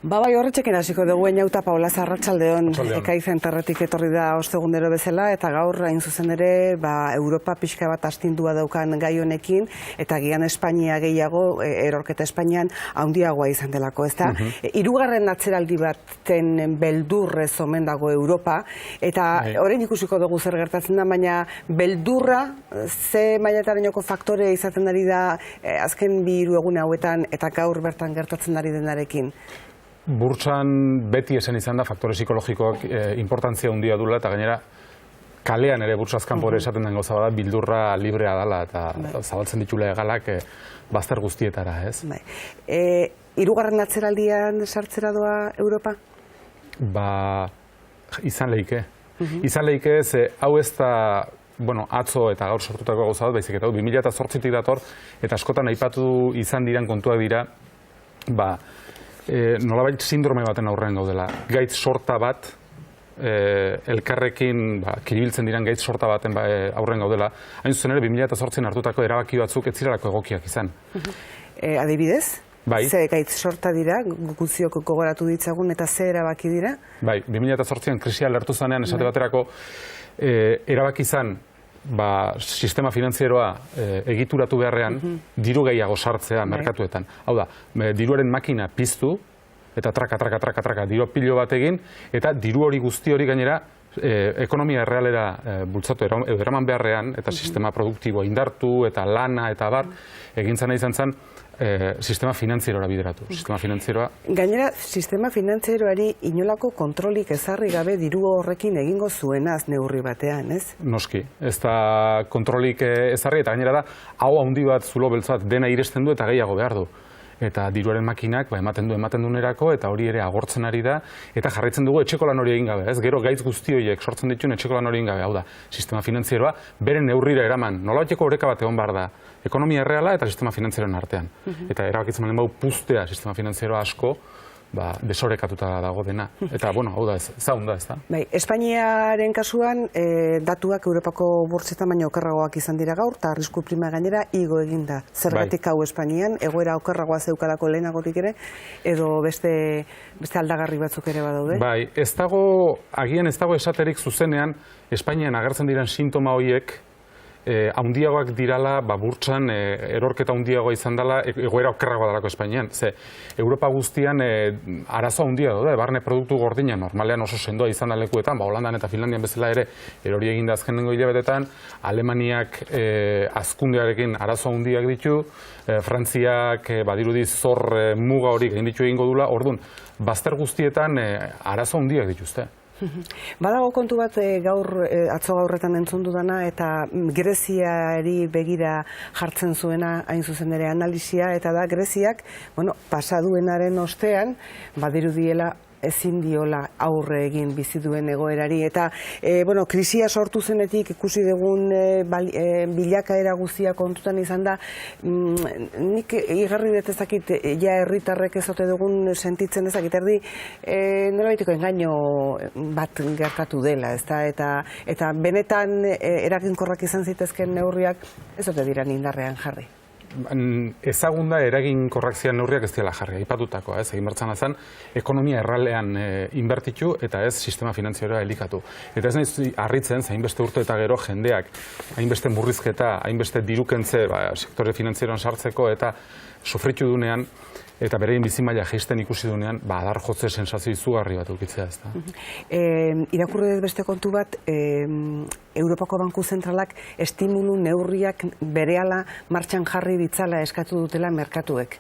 Bai, horretxekin hasiko dugu Eñauta Paula Arratsaldeon, Ekaitzen Terretik etorri da ostegundero bezala, eta gaur hain zuzen ere Europa pixka bat astindua daukan gai honekin, eta gian Espainia gehiago, erorketa Espainian handiagoa izan delako, ezta? Hirugarren atzeraldi baten beldurrez omen dago Europa, eta orain ikusiko dugu zer gertatzen da, baina beldurra ze mailatarainoko faktore izaten ari da azken bi hiru egun hauetan eta gaur bertan gertatzen ari denarekin. Burtsan beti esan izan da faktore psikologikoak importantzia handia duela, eta gainera kalean ere burtsazkan pore esaten den gauza bada bildurra librea dela eta zabaltzen ditula egalak bazter guztietara, ez? Hirugarren atzeraldian sartzera doa Europa? Izan lehike. Izan lehike, ze hau ez da atzo eta gaur sortutako gauza bat, baizik eta 2008tik dator, eta askotan aipatu izan diren kontuak dira, nolabait sindrome baten aurrean gaudela. Gaitz sorta bat, elkarrekin kiribiltzen diren gaitz sorta baten aurrean gaudela. Hain zuzen ere, 2008an hartutako erabaki batzuk ez zirelako egokiak izan. Adibidez? Ze gaitz sorta dira, guziok gogoratu ditzagun, eta ze erabaki dira? 2008an krisia lertu zanean esate baterako erabaki izan sistema finantzieroa egituratu beharrean diru gehiago sartzea merkatuetan. Hau da, diruaren makina piztu eta traka, diru pilo bat egin, eta diru hori guzti hori gainera ekonomia errealera bultzatu eraman beharrean, eta sistema produktiboa indartu, eta lana, eta bar, egintzen izan zen, sistema finantzierora bideratu. Gainera, sistema finantzieroari inolako kontrolik ezarri gabe diru horrekin egingo zuenaz neurri batean, ez? Noski, ez da kontrolik ezarri, eta gainera da, hau handi bat zulo beltzat dena iresten du eta gehiago behar du. Eta diruaren makinak ematen du nerako, eta hori ere agortzen ari da, eta jarraitzen dugu etxeko lan hori egin gabe, ez? Gero gaitz guzti horiek sortzen dituen etxeko lan hori egin gabe, hau da, sistema finantzieroa bere neurrira eraman, nolabaiteko oreka bat egon behar da, ekonomia erreala eta sistema finantzieroen artean. Eta erabakitzen balen bau puztea sistema finantzieroa asko, desorekatuta dago dena. Eta, hau da, zaunda ez da. Espainiaren kasuan, datuak Europako burtsetan baino okerragoak izan dira gaur, eta arrisku prima gainera igo eginda. Zergatik hau Espainian, egoera okerragoa zeukalako lehenagotik ere, edo beste aldagarri batzuk ere badaude? Agian ez dago esaterik zuzenean, Espainian agertzen diren sintoma horiek, handiagoak dirala, burtsan erorketa handiagoa izan dela, egoera okerragoa dalako Espainian. Europa guztian arazo handia daude, barne produktu gordina, normalean oso sendoa izan da lekuetan, Holandan eta Finlandian bezala ere, erori egin da azkenengo hilabetetan, Alemaniak hazkundearekin arazo handiak ditu, Frantziak badirudi zor muga hori gain ditu egingo dula, orduan, bazter guztietan arazo handiak dituzte. Badago kontu bat atzo gaurretan entzun dudana, eta Greziari begira jartzen zuena hain zuzen ere analisia, eta da Greziak pasaduenaren ostean badirudiela ezin diola aurre egin bizi duen egoerari, eta krisia sortu zenetik ikusi dugun bilakaera guztia kontutan izan da, nik igarri dut ezakit herritarrek ezote dugun sentitzen ezakit erdi nolabaiteko engaino bat gertatu dela, eta benetan eraginkorrak izan zitezken neurriak ezote dira indarrean jarri. Ezagunda eraginkorrak ziren neurriak ez dela jarri, aipatutakoa, ez, egin bertzen azan, ekonomia errealean inbertitu eta ez sistema finantzieroa elikatu. Eta ez nahiz harritzen, hainbeste urte eta gero jendeak, hainbeste murrizketa, hainbeste dirukentze sektore finantzieroan sartzeko eta sufritu dunean, eta berein bizimaila jaisten ikusi dunean, adar jotze sensazio izugarri bat ukitzea, ez da. Irakurri dut beste kontu bat, Europako Banku Zentralak estimulu neurriak berehala martxan jarri ditzala eskatu dutela merkatuek.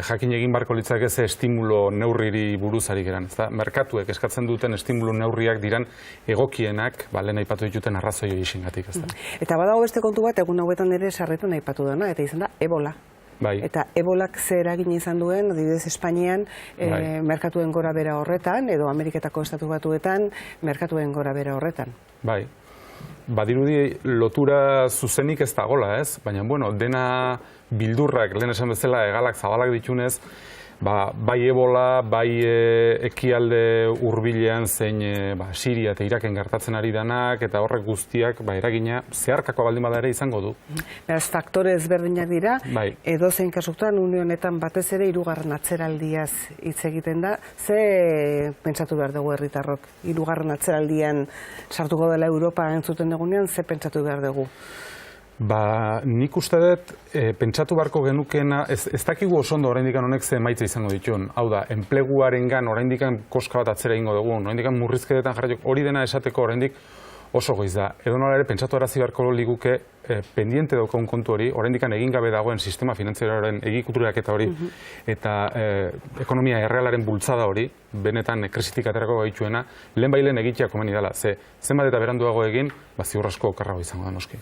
Jakin egin barko litzak ez estimulo neurriri buruzari geran. Merkatuek eskatzen duten estimulo neurriak diran egokienak, lehen aipatu dituten arrazoi hori isingatik. Eta badago beste kontu bat, egun hauetan ere sarretan aipatu dena, eta izan da Ebola. Eta Ebolak zer eragin izan duen, adibidez Espainian, merkatuen gora bera horretan, edo Ameriketako Estatu Batuetan, merkatuen gora bera horretan. Badirudi lotura zuzenik ez dagoela, ez? Baina, dena bildurrak, lehen esan bezala, egalak zabalak ditunez, bai Ebola, bai ekialde hurbilean zein Siria eta Iraken gertatzen ari danak, eta horrek guztiak eragina zeharkako baldin bada ere izango du. Beraz, faktore ezberdinak dira, edozein kasutan une honetan batez ere hirugarren atzeraldiaz hitz egiten da. Ze pentsatu behar dugu herritarrok? Hirugarren atzeraldian sartuko dela Europa entzuten dugunean, ze pentsatu behar dugu? Nik uste dut, pentsatu beharko genukena, ez dakigu oso ondo oraindik honek ze emaitza izango dituen. Hau da, enpleguarengan oraindik koska bat atzera egingo dugu, oraindik murrizketetan jarraitu, hori dena esateko oraindik oso goiz da. Edonola ere, pentsatu arazi beharko liguke pendiente daukagun kontu hori, oraindik egin gabe dagoen sistema finantzieroaren egikuturak eta hori, eta ekonomia errealaren bultzada hori, benetan krisitik aterako gaituena, lehen egitea komeni dela. Zenbat eta beranduago egin, ziur asko okerrago izango da noski.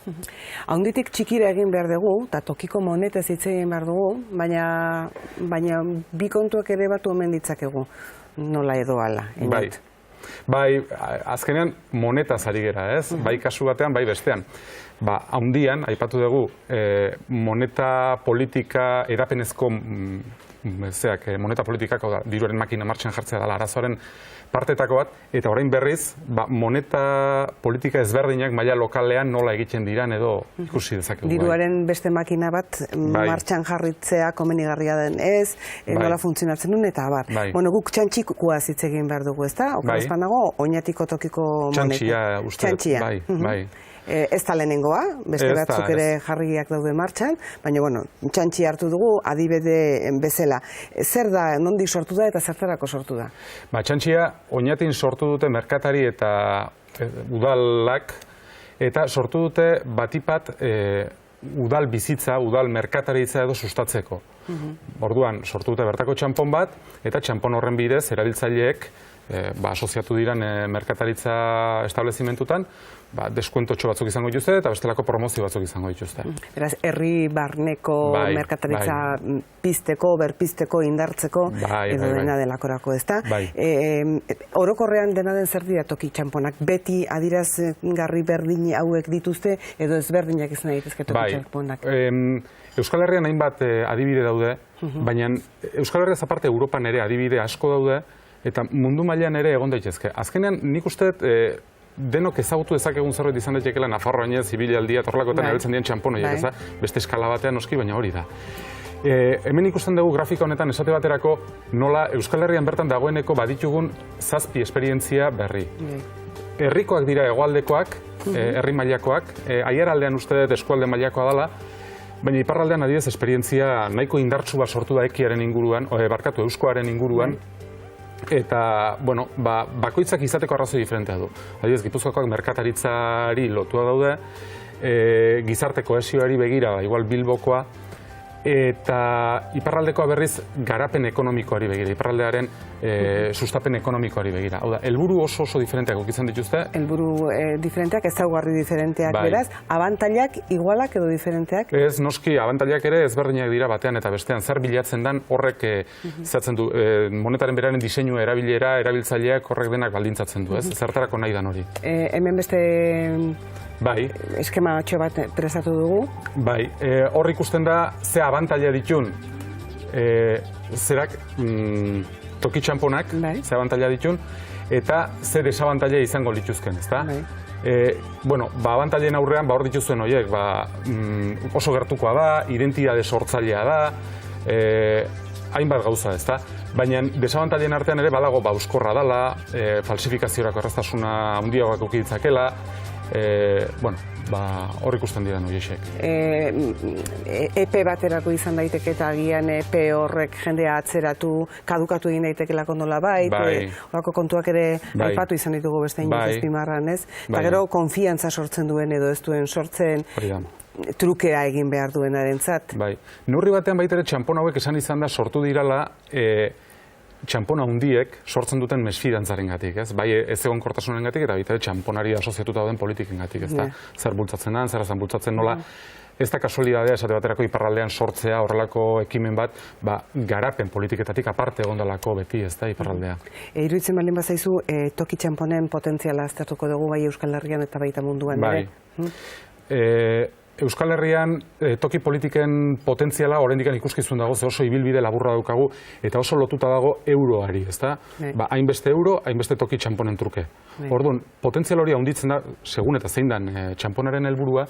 Haunditik txikira egin behar dugu, eta tokiko monetez hitz egin behar dugu, baina bi kontuak ere batu omen ditzakegu, nola edo ala. Bai, azkenean monetaz ari gera, ez? Bai kasu batean, bai bestean. Haundian, aipatu dugu, moneta politika, edapenezko moneta politikak, diruaren makina martxan jartzea dela arazoaren partetako bat, eta orain berriz, moneta politika ezberdinak maila lokalean nola egiten diran edo ikusi dezakegu. Diruaren beste makina bat martxan jarritzea komenigarria den ez, nola funtzionatzen duen, eta abar. Bueno, guk txantxikoa hitz egin behar dugu, ezta? Okeraz banago, oinatiko tokiko moneta. Txantxia, bai. Ez da lehenengoa, beste batzuk ere jarriak daude martxan, baina, bueno, txantxi hartu dugu adibide bezala. Zer da, nondik sortu da eta zertarako sortu da? Txantxia, oinatin sortu dute merkatari eta udalak, eta sortu dute batipat udal bizitza, udal merkataritza edo sustatzeko. Orduan, sortu dute bertako txampon bat, eta txampon horren bidez, erabiltzaileek, asoziatu diran merkataritza establezimentutan, deskuentotxo batzuk izango dituzte eta bestelako promozio batzuk izango dituzte. Beraz, herri barneko merkataritza pizteko, berpizteko, indartzeko, edo dena delakorako, ezta? Orokorrean dena den zer dira toki txamponak? Beti adirazgarri berdin hauek dituzte, edo ezberdinak izan daitezke toki txamponak? Euskal Herrian hainbat adibide daude, baina Euskal Herriaz aparte Europan ere adibide asko daude, eta mundu mailan ere egon daitezke. Azkenean, nik uste denok ezagutu ezakegun zerbait izan daitekeela Nafarroainez, Zibilaldia, eta horrelakoetan erabiltzen diren txamponoiek, beste eskala batean noski, baina hori da. Hemen ikusten dugu grafika honetan esate baterako nola Euskal Herrian bertan dagoeneko baditugun 7 esperientzia berri. Herrikoak dira hegoaldekoak, herri mailakoak, aiaraldean uste dut eskualde mailakoa dela, baina iparraldean adibidez esperientzia nahiko indartsu bat sortu da ekiaren inguruan, euskoaren inguruan, eta, bueno, bakoitzak izateko arrazoi diferentea du. Adibidez, Gipuzkoakoak merkataritzari lotua daude, gizarte kohesioari begira, igual Bilbokoa, eta iparraldekoa berriz garapen ekonomikoari begira, iparraldearen sustapen ekonomikoari begira. Hau da, helburu oso diferenteak okitzen dituzte. Helburu diferenteak, ezaugarri diferenteak beraz, abantailak igualak edo diferenteak? Ez, noski, abantailak ere ezberdinak dira batean eta bestean. Zer bilatzen dan horrek zatzen du, monetaren beraren diseinua erabilera, erabiltzaileak horrek denak baldintzatzen du, ez? Zertarako nahi dan hori. Hemen beste eskema bat presatu dugu. Hor ikusten da ze abantaila ditun zerak toki txamponak, ze abantaila ditun, eta ze desabantaila izango lituzken, ezta? Bueno, abantailen aurrean hor dituzuen horiek, oso gertukoa da, identitate sortzailea da, hainbat gauza, ezta? Baina desabantailen artean ere badago euskorra dela, falsifikaziorako erraztasuna handiagoak eduki ditzakela, hor ikusten dira noiexek. EP baterako izan daiteke eta agian EP horrek jendea atzeratu, kadukatu egin daitekelako nola horako kontuak ere aipatu izan ditugu beste inoiz azpimarran, ez? Eta gero konfiantza sortzen duen edo ez duen sortzen trukea egin behar duenarentzat. Neurri batean baita ere txampon hauek esan izan da sortu dirala txampon handiek sortzen duten mesfidantzaren gatik, ez? Bai ez egonkortasunen gatik eta baita txamponari asoziatuta dauden politiken gatik, ez da? Zer bultzatzen den, zer ezan bultzatzen nola. Ez da kasualidadea esate baterako iparraldean sortzea horrelako ekimen bat, garapen politiketatik aparte egondalako beti, ez da, iparraldea. Iruditzen baldin bazaizu, toki txamponen potentziala aztertuko dugu bai Euskal Herrian eta baita munduan, ere? Euskal Herrian toki politiken potentziala oraindik ikuskizun dago, ze oso ibilbide laburra daukagu eta oso lotuta dago euroari, ezta? Ba, hainbeste euro, hainbeste toki txamponen truke. Orduan, potentzial hori handitzen da, segun eta zein dan txamponaren helburua,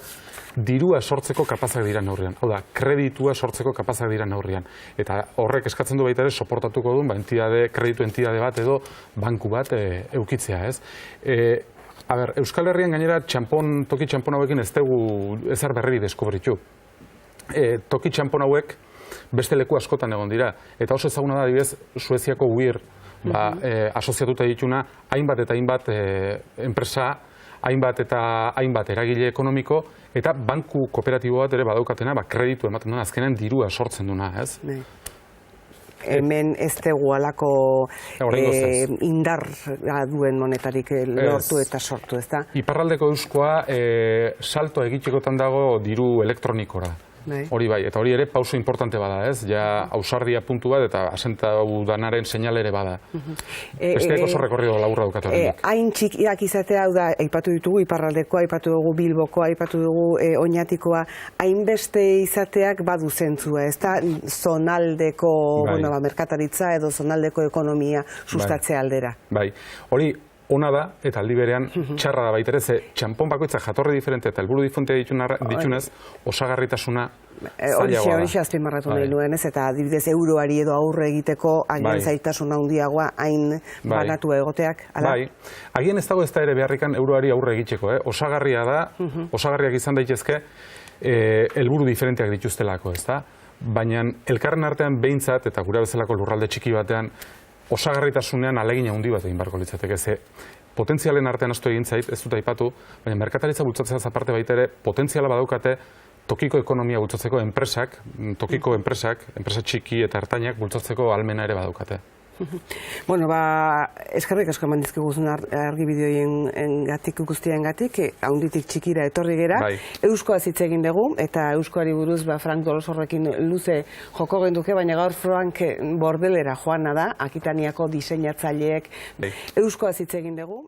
dirua sortzeko kapazak dira neurrian. Hau da, kreditua sortzeko kapazak dira neurrian. Eta horrek eskatzen du baita ere soportatuko duen, kreditu entidade bat edo banku bat eukitzea, ez? Euskal Herrian gainera toki txampon hauekin ez dugu ezer berri deskubritu. Toki txampon hauek beste leku askotan egon dira. Eta oso ezaguna da, adibidez, Sueziako UIR asoziatuta dituna hainbat eta hainbat enpresa, hainbat eta hainbat eragile ekonomiko, eta banku kooperatibo bat ere badaukatena, kreditu ematen duen azkenean dirua sortzen duna, ez? Hemen ez dugu alako indar duen monetarik lortu eta sortu, ez da? Iparraldeko euskoa salto egitekotan dago diru elektronikora. Hori bai, eta hori ere pauso importante bada, ez? Ja ausardia puntu bat eta asentau danaren seinale ere bada. Besteak oso rekorrido laburra dukatu horrenik. Hain txikiak izatea, hau da, aipatu ditugu Iparraldekoa, aipatu dugu Bilbokoa, aipatu dugu Oñatikoa, hainbeste izateak badu zentzua, ez da? Zonaldeko merkataritza edo zonaldeko ekonomia sustatzea aldera. Bai, hori ona da, eta aldi berean txarra da baitere, ze txampon bakoitzak jatorri diferente eta helburu diferente ditunez, osagarritasuna zailagoa da. Horixe azpimarratu nahi nuen, ez? Eta adibidez euroari edo aurre egiteko agian zailtasun handiagoa hain banatua egoteak. Bai, agian ez dago ez da ere beharrikan euroari aurre egiteko, osagarria da, osagarriak izan daitezke helburu diferenteak dituztelako, ez da? Baina elkarren artean behintzat, eta gura bezalako lurralde txiki batean, osagarritasunean alegina handi bat egin barko litzateke, ze potentzialen artean astu egin zait, ez dut aipatu, baina merkataritza bultzatzea aparte baita ere, potentziala badaukate tokiko ekonomia bultzatzeko enpresak, enpresa txiki eta ertainak bultzatzeko ahalmena ere badaukate. Bueno, eskerrik asko eman dizkiguzun argibideoien gatik guztien gatik, haunditik txikira etorri gera. Euskoaz hitz egin dugu, eta euskoari buruz Frank Dolosorrekin luze joko genduke, baina gaur Frank Bordelera joana da, Akitaniako diseinatzaileek euskoaz hitz egin dugu.